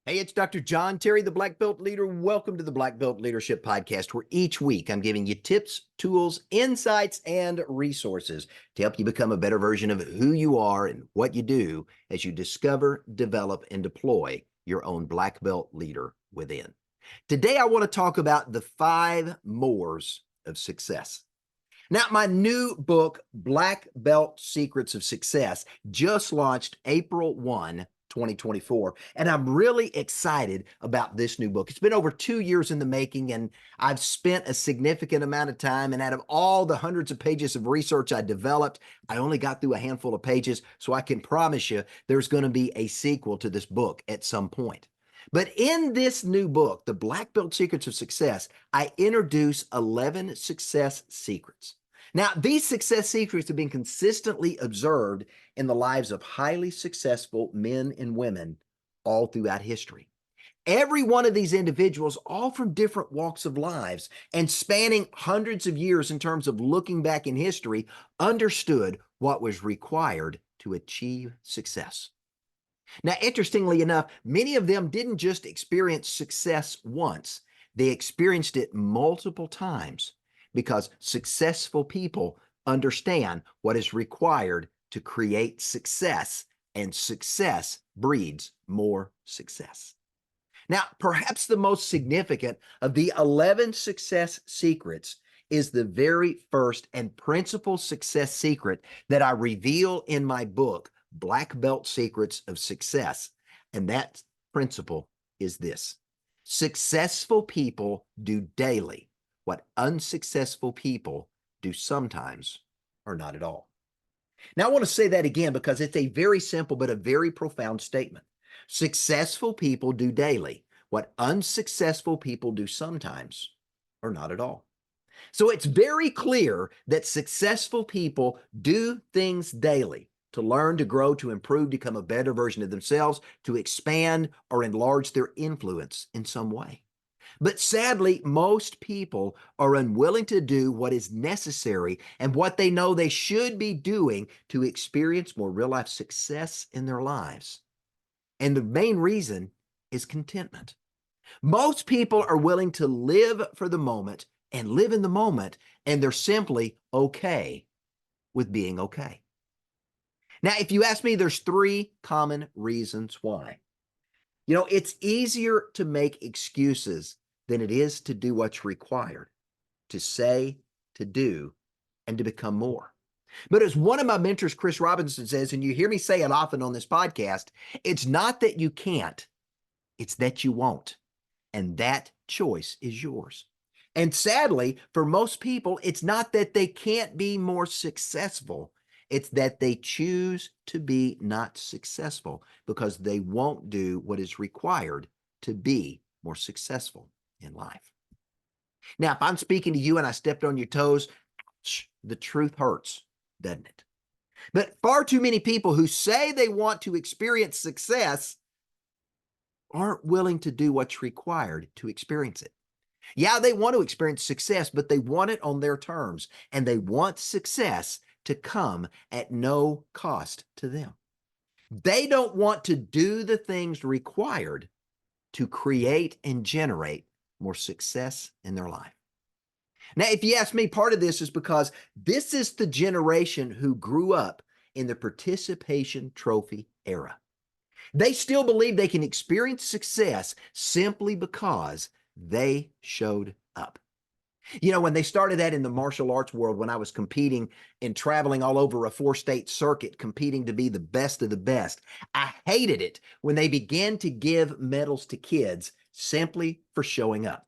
Hey, it's Dr. John Terry, the Black Belt Leader. Welcome to the Black Belt Leadership Podcast, where each week I'm giving you tips, tools, insights, and resources to help you become a better version of who you are and what you do as you discover, develop, and deploy your own Black Belt leader within. Today, I want to talk about the 5 mores of success. Now, my new book, Black Belt Secrets of Success, just launched April 1, 2024, and I'm really excited about this new book. It's been over 2 years in the making, and I've spent a significant amount of time, and out of all the hundreds of pages of research I developed, I only got through a handful of pages, so I can promise you there's going to be a sequel to this book at some point. But in this new book, The Black Belt Secrets of Success, I introduce 11 success secrets. Now, these success secrets have been consistently observed in the lives of highly successful men and women all throughout history. Every one of these individuals, all from different walks of lives and spanning hundreds of years in terms of looking back in history, understood what was required to achieve success. Now, interestingly enough, many of them didn't just experience success once, they experienced it multiple times because successful people understand what is required to create success, and success breeds more success. Now, perhaps the most significant of the 11 success secrets is the very first and principal success secret that I reveal in my book, Black Belt Secrets of Success. And that principle is this: successful people do daily what unsuccessful people do sometimes or not at all. Now, I want to say that again because it's a very simple but a very profound statement. Successful people do daily what unsuccessful people do sometimes or not at all. So it's very clear that successful people do things daily to learn, to grow, to improve, to become a better version of themselves, to expand or enlarge their influence in some way. But sadly, most people are unwilling to do what is necessary and what they know they should be doing to experience more real life success in their lives. And the main reason is contentment. Most people are willing to live for the moment and live in the moment, and they're simply okay with being okay. Now, if you ask me, there's 3 common reasons why. It's easier to make excuses than it is to do what's required, to say, to do, and to become more. But as one of my mentors, Chris Robinson, says, and you hear me say it often on this podcast, it's not that you can't, it's that you won't. And that choice is yours. And sadly, for most people, it's not that they can't be more successful. It's that they choose to be not successful because they won't do what is required to be more successful in life. Now, if I'm speaking to you and I stepped on your toes, the truth hurts, doesn't it? But far too many people who say they want to experience success aren't willing to do what's required to experience it. Yeah, they want to experience success, but they want it on their terms, and they want success to come at no cost to them. They don't want to do the things required to create and generate more success in their life. Now, if you ask me, part of this is because this is the generation who grew up in the participation trophy era. They still believe they can experience success simply because they showed up. When they started that in the martial arts world, when I was competing and traveling all over a 4-state circuit, competing to be the best of the best, I hated it when they began to give medals to kids simply for showing up.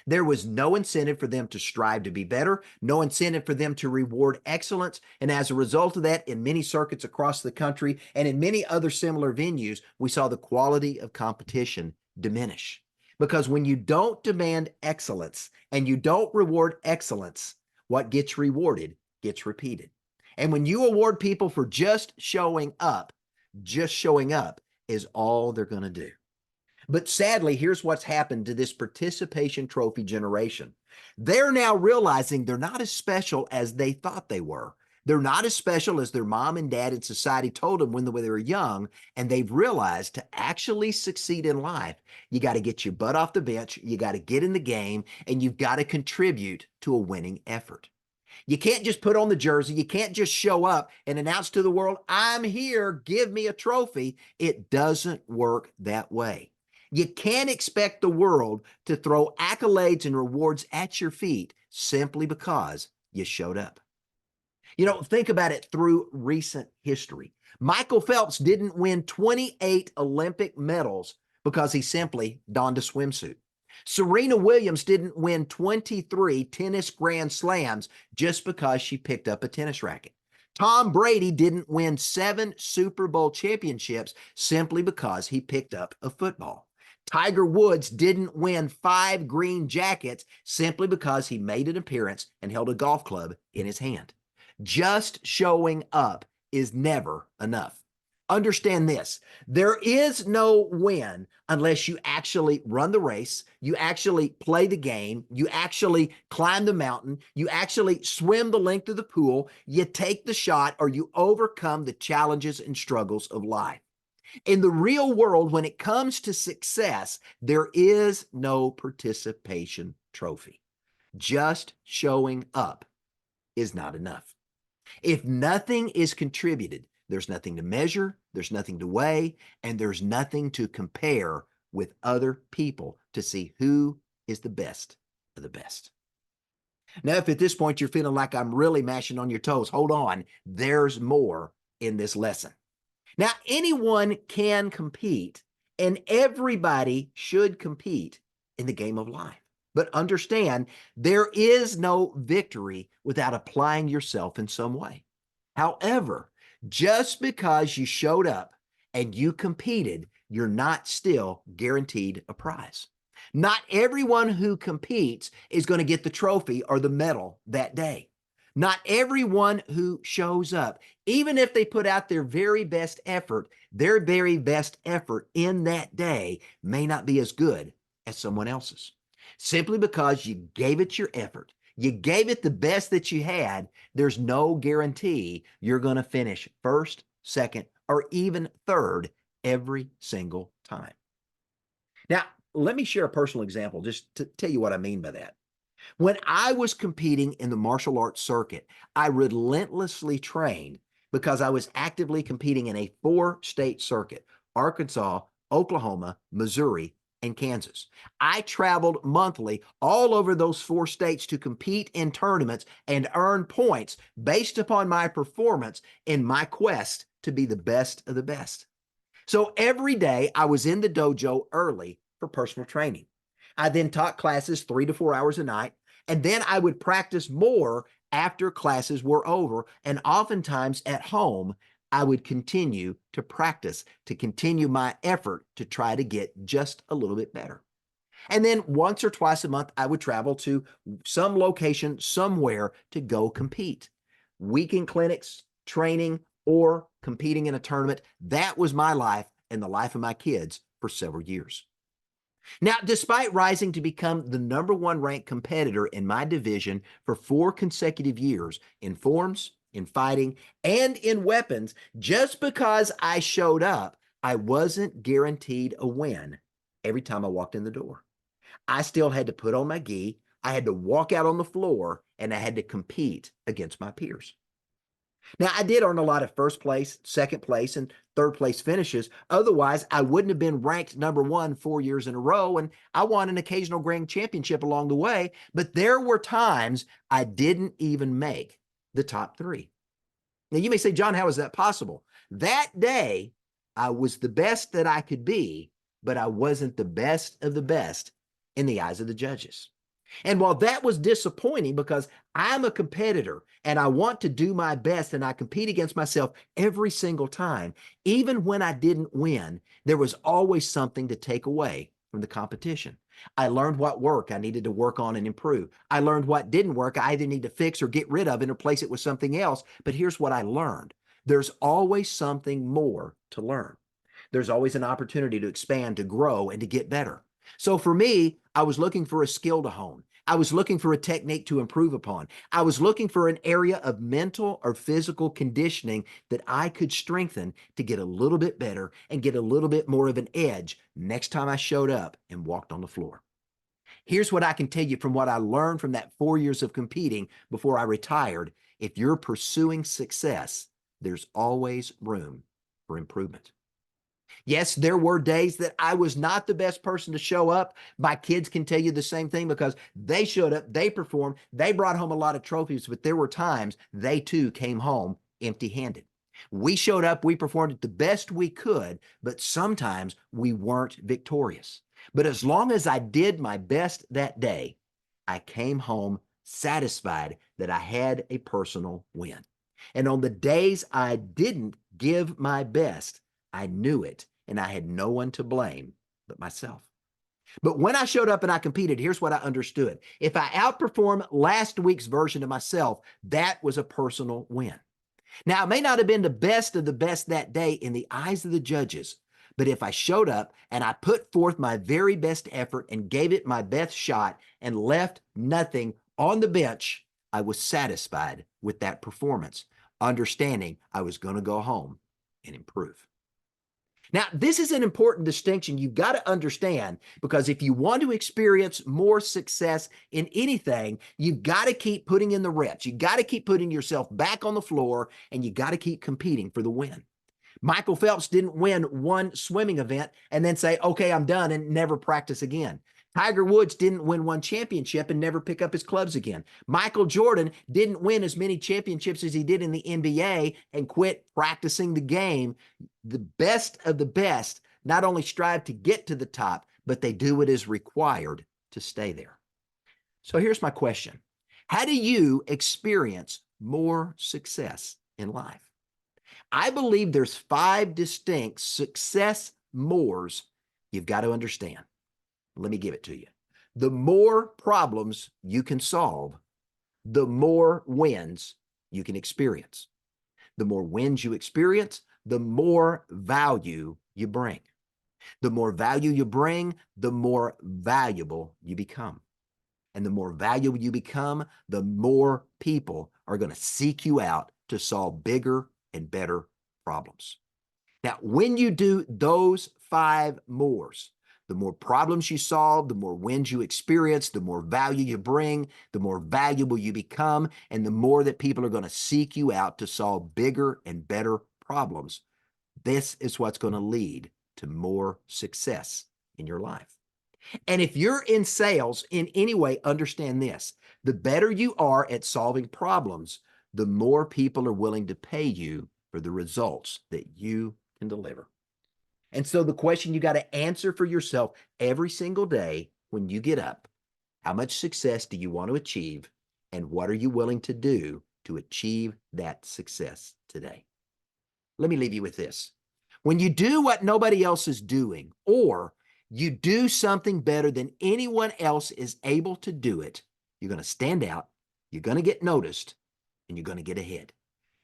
There was no incentive for them to strive to be better, no incentive for them to reward excellence. And as a result of that, in many circuits across the country and in many other similar venues, we saw the quality of competition diminish. Because when you don't demand excellence and you don't reward excellence, what gets rewarded gets repeated. And when you award people for just showing up is all they're going to do. But sadly, here's what's happened to this participation trophy generation. They're now realizing they're not as special as they thought they were. They're not as special as their mom and dad and society told them when they were young, and they've realized to actually succeed in life, you got to get your butt off the bench, you got to get in the game, and you've got to contribute to a winning effort. You can't just put on the jersey. You can't just show up and announce to the world, I'm here, give me a trophy. It doesn't work that way. You can't expect the world to throw accolades and rewards at your feet simply because you showed up. Think about it through recent history. Michael Phelps didn't win 28 Olympic medals because he simply donned a swimsuit. Serena Williams didn't win 23 tennis Grand Slams just because she picked up a tennis racket. Tom Brady didn't win 7 Super Bowl championships simply because he picked up a football. Tiger Woods didn't win 5 green jackets simply because he made an appearance and held a golf club in his hand. Just showing up is never enough. Understand this, there is no win unless you actually run the race, you actually play the game, you actually climb the mountain, you actually swim the length of the pool, you take the shot, or you overcome the challenges and struggles of life. In the real world, when it comes to success, there is no participation trophy. Just showing up is not enough. If nothing is contributed, there's nothing to measure, there's nothing to weigh, and there's nothing to compare with other people to see who is the best of the best. Now, if at this point you're feeling like I'm really mashing on your toes, hold on, there's more in this lesson. Now, anyone can compete, and everybody should compete in the game of life. But understand, there is no victory without applying yourself in some way. However, just because you showed up and you competed, you're not still guaranteed a prize. Not everyone who competes is going to get the trophy or the medal that day. Not everyone who shows up, even if they put out their very best effort in that day may not be as good as someone else's. Simply because you gave it your effort, you gave it the best that you had, there's no guarantee you're going to finish first, second, or even third every single time. Now, let me share a personal example just to tell you what I mean by that. When I was competing in the martial arts circuit, I relentlessly trained because I was actively competing in a 4-state circuit: Arkansas, Oklahoma, Missouri, and Kansas. I traveled monthly all over those 4 states to compete in tournaments and earn points based upon my performance in my quest to be the best of the best. So every day I was in the dojo early for personal training. I then taught classes 3 to 4 hours a night, and then I would practice more after classes were over, and oftentimes at home, I would continue to practice, to continue my effort to try to get just a little bit better. And then once or twice a month, I would travel to some location somewhere to go compete. Weekend clinics, training, or competing in a tournament. That was my life and the life of my kids for several years. Now, despite rising to become the #1 ranked competitor in my division for 4 consecutive years in forms, in fighting, and in weapons, just because I showed up, I wasn't guaranteed a win every time I walked in the door. I still had to put on my gi, I had to walk out on the floor, and I had to compete against my peers. Now, I did earn a lot of first place, second place, and third place finishes. Otherwise, I wouldn't have been ranked #1 4 years in a row, and I won an occasional grand championship along the way. But there were times I didn't even make the top 3. Now, you may say, John, how is that possible? That day, I was the best that I could be, but I wasn't the best of the best in the eyes of the judges. And while that was disappointing because I'm a competitor and I want to do my best and I compete against myself every single time, even when I didn't win, there was always something to take away from the competition. I learned what worked I needed to work on and improve. I learned what didn't work I either need to fix or get rid of and replace it with something else. But here's what I learned. There's always something more to learn. There's always an opportunity to expand, to grow, and to get better. So for me, I was looking for a skill to hone. I was looking for a technique to improve upon. I was looking for an area of mental or physical conditioning that I could strengthen to get a little bit better and get a little bit more of an edge next time I showed up and walked on the floor. Here's what I can tell you from what I learned from that 4 years of competing before I retired. If you're pursuing success, there's always room for improvement. Yes, there were days that I was not the best person to show up. My kids can tell you the same thing because they showed up, they performed, they brought home a lot of trophies, but there were times they too came home empty handed. We showed up, we performed it the best we could, but sometimes we weren't victorious. But as long as I did my best that day, I came home satisfied that I had a personal win. And on the days I didn't give my best, I knew it and I had no one to blame but myself. But when I showed up and I competed, here's what I understood. If I outperformed last week's version of myself, that was a personal win. Now, it may not have been the best of the best that day in the eyes of the judges, but if I showed up and I put forth my very best effort and gave it my best shot and left nothing on the bench, I was satisfied with that performance, understanding I was going to go home and improve. Now, this is an important distinction you've got to understand, because if you want to experience more success in anything, you've got to keep putting in the reps. You got to keep putting yourself back on the floor, and you got to keep competing for the win. Michael Phelps didn't win one swimming event and then say, okay, I'm done, and never practice again. Tiger Woods didn't win one championship and never pick up his clubs again. Michael Jordan didn't win as many championships as he did in the NBA and quit practicing the game. The best of the best not only strive to get to the top, but they do what is required to stay there. So here's my question. How do you experience more success in life? I believe there's 5 distinct success mores you've got to understand. Let me give it to you. The more problems you can solve, the more wins you can experience. The more wins you experience, the more value you bring. The more value you bring, the more valuable you become. And the more valuable you become, the more people are going to seek you out to solve bigger and better problems. Now, when you do those 5 mores, the more problems you solve, the more wins you experience, the more value you bring, the more valuable you become, and the more that people are going to seek you out to solve bigger and better problems. This is what's going to lead to more success in your life. And if you're in sales in any way, understand this. The better you are at solving problems, the more people are willing to pay you for the results that you can deliver. And so the question you got to answer for yourself every single day when you get up, how much success do you want to achieve, and what are you willing to do to achieve that success today? Let me leave you with this. When you do what nobody else is doing, or you do something better than anyone else is able to do it, you're going to stand out, you're going to get noticed, and you're going to get ahead.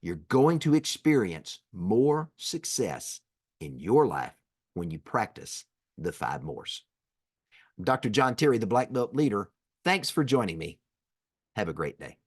You're going to experience more success in your life when you practice the 5 mores. I'm Dr. John Terry, the Black Belt Leader. Thanks for joining me. Have a great day.